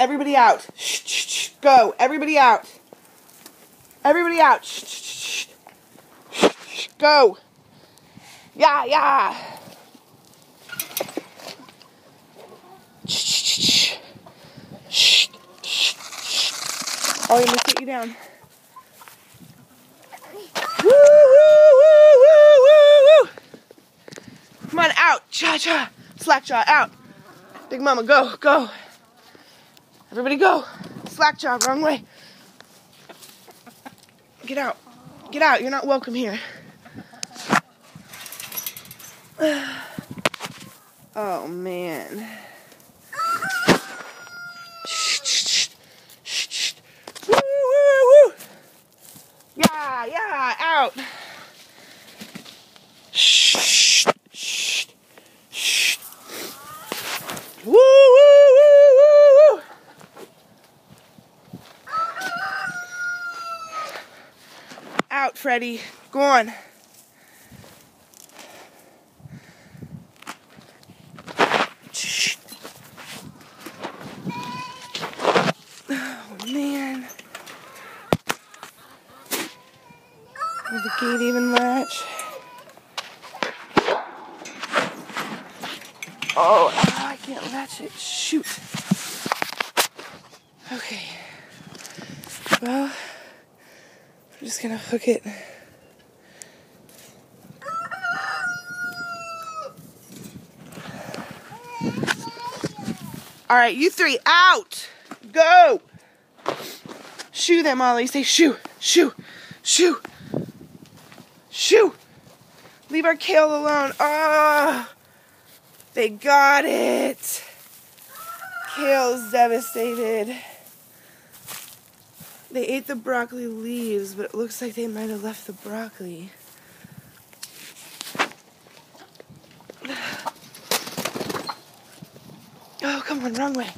Everybody out. Shh, shh, shh. Go. Everybody out. Everybody out. Shh, shh, shh. Shh, shh. Go. Yeah, yeah. Shh, shh, shh. Shh, shh, shh. Oh, you must get you down. Woo, woo, woo, woo, woo, woo. Come on, out. Cha-cha. Slack jaw, out. Big mama, go, go. Everybody go. Slack jaw, wrong way. Get out. Get out. You're not welcome here. Oh, man. Shh, shh, shh, shh. Woo, woo, woo. Yeah, yeah, out. Shh, shh, shh. Woo, woo, woo, woo, woo. Out, Freddie. Go on. Shh. Oh, man. Will the gate even latch? Oh, I can't latch it. Shoot. Okay. Well, I'm just gonna hook it. All right, you three, out. Go. Shoo them, Ollie. Say shoo, shoo, shoo, shoo. Leave our kale alone. Ah, they got it. Kale's devastated. They ate the broccoli leaves, but it looks like they might have left the broccoli. Oh, come on, wrong way.